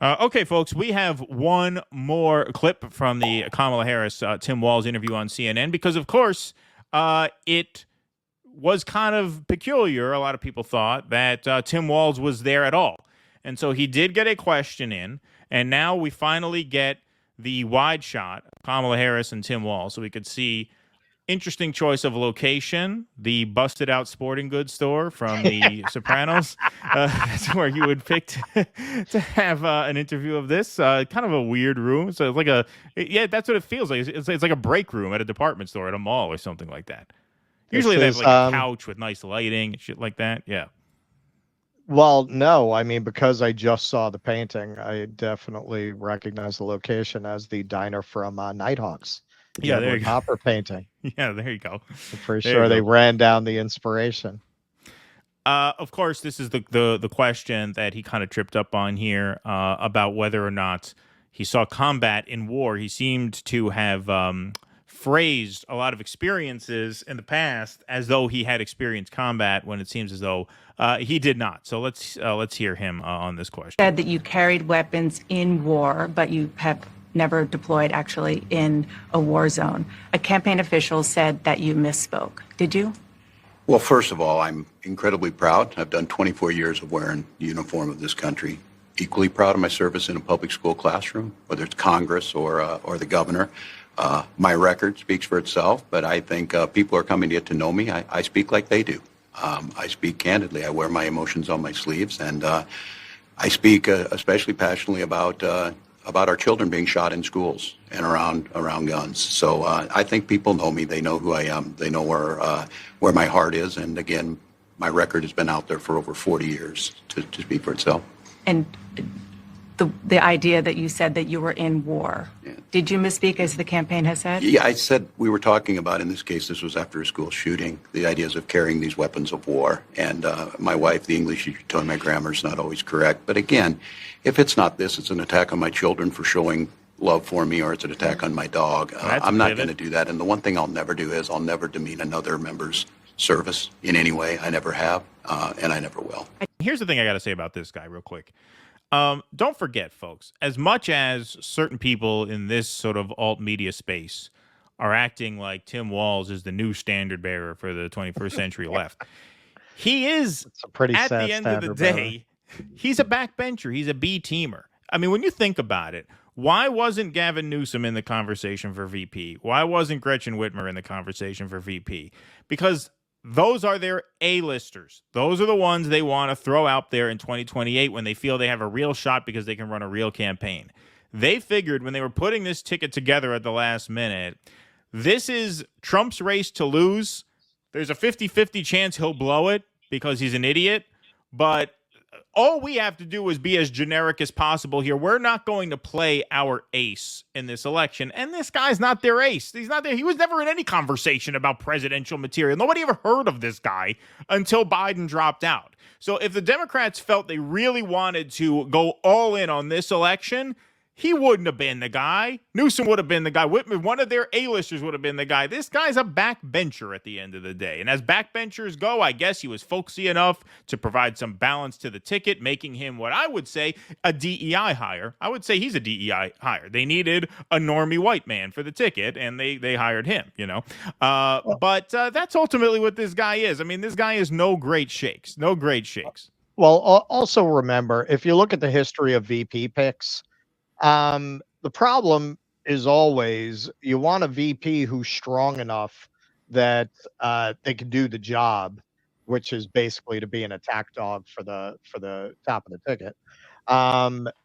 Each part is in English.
Okay, folks, we have one more clip from the Kamala Harris Tim Walz interview on CNN because, of course, it was kind of peculiar. A lot of people thought that Tim Walz was there at all. And so he did get a question in, and now we finally get the wide shot of Kamala Harris and Tim Walz so we could see. Interesting choice of location, the busted out sporting goods store from The Sopranos. That's where you would pick to have an interview of this. Kind of a weird room. So it's like that's what it feels like. It's like a break room at a department store at a mall or something like that. Usually they have like a couch with nice lighting and shit like that. Yeah. Well, no, I mean, because I just saw the painting, I definitely recognize the location as the diner from Nighthawks. Yeah, there you go. Hopper painting. Yeah, there you go. I'm pretty sure they ran down the inspiration. Of course, this is the question that he kind of tripped up on here about whether or not he saw combat in war. He seemed to have phrased a lot of experiences in the past as though he had experienced combat when it seems as though he did not. So let's hear him on this question. Said that you carried weapons in war, but you have never deployed actually in a war zone. A campaign official said that you misspoke. Did you? Well, first of all, I'm incredibly proud. I've done 24 years of wearing the uniform of this country. Equally proud of my service in a public school classroom, whether it's Congress or the governor. My record speaks for itself, but I think people are coming to get to know me. I speak like they do. I speak candidly. I wear my emotions on my sleeves, and I speak especially passionately about our children being shot in schools and around guns. So I think people know me. They know who I am. They know where my heart is. And again, my record has been out there for over 40 years to speak for itself. And the idea that you said that you were in war, did you misspeak as the campaign has said? Yeah, I said we were talking about, in this case, this was after a school shooting, the ideas of carrying these weapons of war. And my wife, the English teacher, told me my grammar's not always correct. But again, if it's not this, it's an attack on my children for showing love for me, or it's an attack on my dog. I'm not going to do that. And the one thing I'll never do is I'll never demean another member's service in any way. I never have, and I never will. Here's the thing I got to say about this guy real quick. Don't forget, folks, as much as certain people in this sort of alt media space are acting like Tim Walz is the new standard bearer for the 21st century left, he is, at the end of the day, he's a backbencher. He's a B-teamer. I mean, when you think about it, why wasn't Gavin Newsom in the conversation for VP? Why wasn't Gretchen Whitmer in the conversation for VP? Because those are their A-listers. Those are the ones they want to throw out there in 2028 when they feel they have a real shot because they can run a real campaign. They figured when they were putting this ticket together at the last minute, this is Trump's race to lose. There's a 50-50 chance he'll blow it because he's an idiot, but all we have to do is be as generic as possible here. We're not going to play our ace in this election. And this guy's not their ace. He's not there. He was never in any conversation about presidential material. Nobody ever heard of this guy until Biden dropped out. So if the Democrats felt they really wanted to go all in on this election, he wouldn't have been the guy. Newsom would have been the guy. Whitman, one of their A-listers would have been the guy. This guy's a backbencher at the end of the day. And as backbenchers go, I guess he was folksy enough to provide some balance to the ticket, making him what I would say a DEI hire. I would say he's a DEI hire. They needed a normie white man for the ticket, and they hired him, you know. But that's ultimately what this guy is. I mean, this guy is no great shakes. No great shakes. Well, also remember, if you look at the history of VP picks, the problem is always you want a VP who's strong enough that they can do the job, which is basically to be an attack dog for the top of the ticket,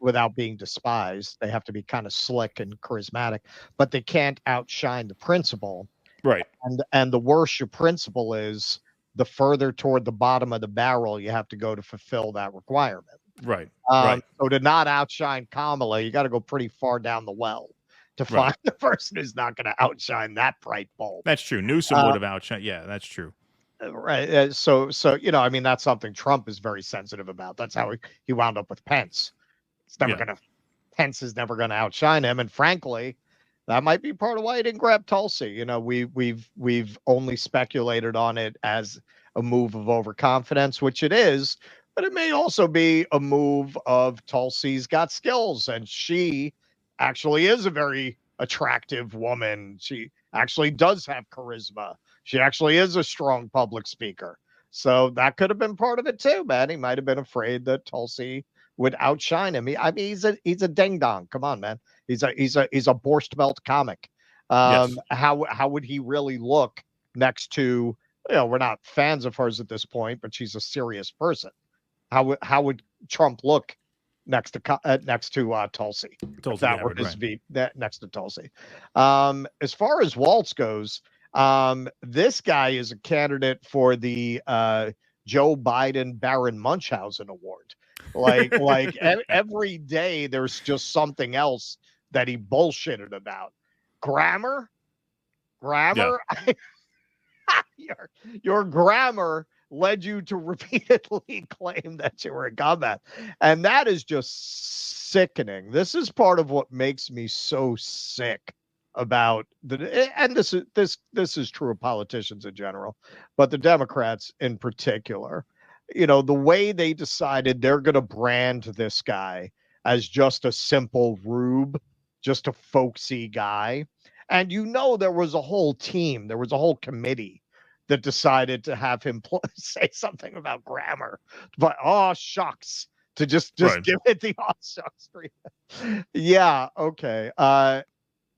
without being despised. They have to be kind of slick and charismatic, but they can't outshine the principal. Right. And the worse your principal is, the further toward the bottom of the barrel you have to go to fulfill that requirement. Right. So to not outshine Kamala, you got to go pretty far down the well to find the person who's not going to outshine that bright bulb. That's true. Newsom would have outshined. Yeah, that's true. Right. So you know, I mean, that's something Trump is very sensitive about. That's how he wound up with Pence. Pence is never going to outshine him. And frankly, that might be part of why he didn't grab Tulsi. You know, we've only speculated on it as a move of overconfidence, which it is. But it may also be a move of Tulsi's got skills, and she actually is a very attractive woman. She actually does have charisma. She actually is a strong public speaker. So that could have been part of it too, man. He might have been afraid that Tulsi would outshine him. I mean, he's a ding dong. Come on, man. He's a Borscht Belt comic. Yes. How would he really look next to, we're not fans of hers at this point, but she's a serious person. How would Trump look next to Tulsi? If Tulsi that were Gabbard, his right. next to Tulsi. As far as Walz goes, this guy is a candidate for the Joe Biden Baron Munchausen Award. Like every day, there's just something else that he bullshitted about. Grammar. Yeah. Your grammar led you to repeatedly claim that you were a combat, and that is just sickening. This is part of what makes me so sick about and this is true of politicians in general, but the Democrats in particular. The way they decided they're going to brand this guy as just a simple rube, just a folksy guy. And there was a whole team, there was a whole committee that decided to have him say something about grammar, but shucks, to just Right. give it the shucks treatment. Yeah, okay.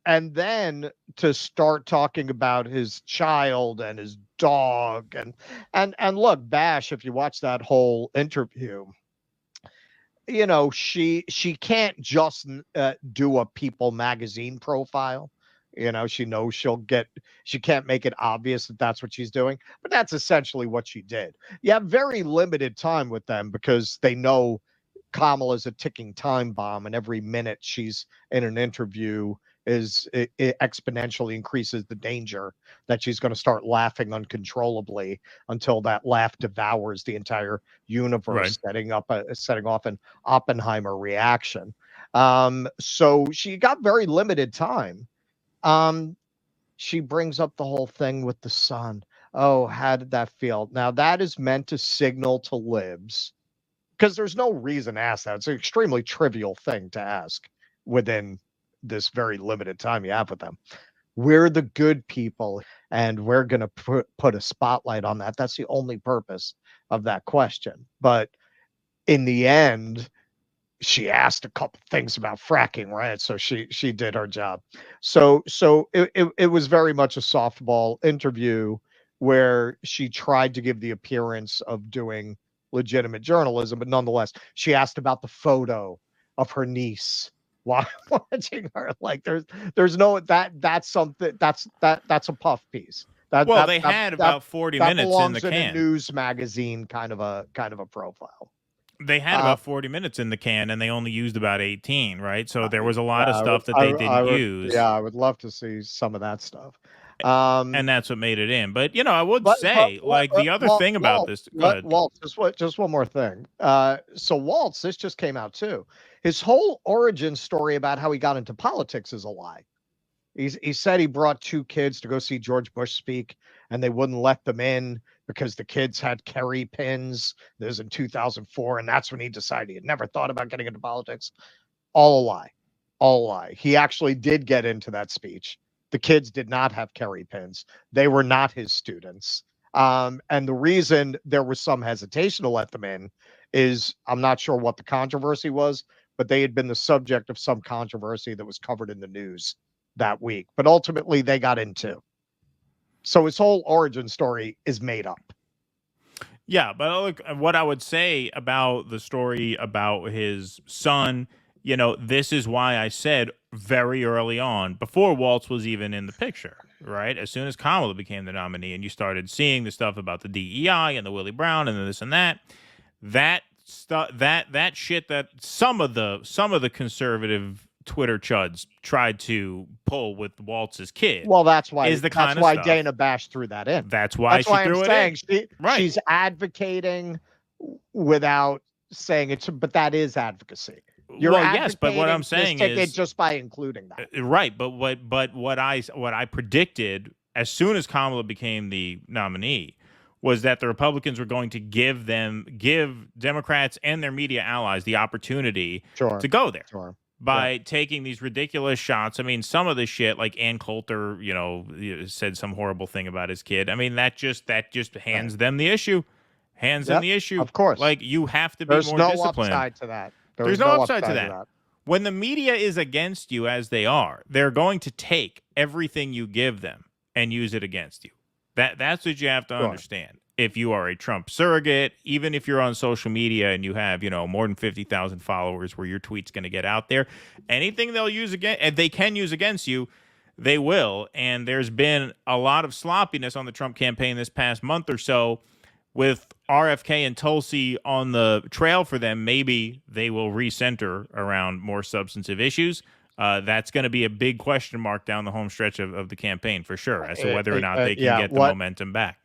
And then to start talking about his child and his dog, and look, Bash, if you watch that whole interview, she can't just do a People magazine profile. She knows she can't make it obvious that that's what she's doing, but that's essentially what she did. You have very limited time with them because they know Kamala's a ticking time bomb, and every minute she's in an interview it exponentially increases the danger that she's going to start laughing uncontrollably until that laugh devours the entire universe, Right. setting off an Oppenheimer reaction. So she got very limited time. She brings up the whole thing with the son. Oh, how did that feel? Now that is meant to signal to libs, because there's no reason to ask that. It's an extremely trivial thing to ask within this very limited time you have with them. We're the good people, and we're going to put a spotlight on that. That's the only purpose of that question. But in the end, she asked a couple things about fracking, right? So she did her job. So it was very much a softball interview where she tried to give the appearance of doing legitimate journalism, but nonetheless, she asked about the photo of her niece while watching her. Like there's no that's something that's a puff piece. Well, they had about 40 that minutes in the belongs in a can. news magazine kind of a profile. They had about 40 minutes in the can, and they only used about 18, right? So there was a lot of Yeah, stuff that they didn't use. Yeah, I would love to see some of that stuff. And that's what made it in. But, I would say, the other thing about this, go ahead. Waltz, just one more thing. So Waltz, this just came out too. His whole origin story about how he got into politics is a lie. He said he brought two kids to go see George Bush speak, and they wouldn't let them in because the kids had Kerry pins. This was in 2004, and that's when he decided he had never thought about getting into politics. All a lie. All a lie. He actually did get into that speech. The kids did not have Kerry pins. They were not his students. And the reason there was some hesitation to let them in is, I'm not sure what the controversy was, but they had been the subject of some controversy that was covered in the news that week. But ultimately, they got in too. So his whole origin story is made up. Yeah, but look, what I would say about the story about his son, this is why I said very early on, before Waltz was even in the picture, right? As soon as Kamala became the nominee and you started seeing the stuff about the DEI and the Willie Brown and this and that stuff, that shit that some of the conservative Twitter chuds tried to pull with Waltz's kid. Well, that's why stuff. Dana Bash threw that in. That's why she threw it in. Right. She's advocating without saying it, but that is advocacy. Yes, but what I'm saying is just by including that. Right, but what I predicted as soon as Kamala became the nominee was that the Republicans were going to give Democrats and their media allies the opportunity to go there by taking these ridiculous shots. I mean, some of the shit, like Ann Coulter, said some horrible thing about his kid. I mean, that just hands them the issue. Hands them the issue. Of course. Like, you have to be more disciplined. There's no upside to that. There's no upside to that. When the media is against you, as they are, they're going to take everything you give them and use it against you. That's what you have to understand. If you are a Trump surrogate, even if you're on social media and you have, more than 50,000 followers where your tweet's going to get out there, anything they'll use they can use against you, they will. And there's been a lot of sloppiness on the Trump campaign this past month or so. With RFK and Tulsi on the trail for them, maybe they will recenter around more substantive issues. That's going to be a big question mark down the home stretch of the campaign for sure, as to whether or not they can get the momentum back.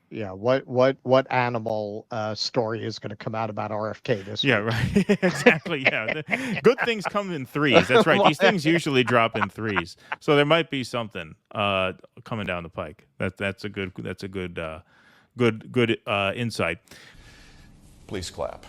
Yeah, what animal story is going to come out about RFK this week? Yeah, right. Exactly. Yeah, good things come in threes. That's right. These things usually drop in threes, so there might be something coming down the pike. That's a good insight. Please clap.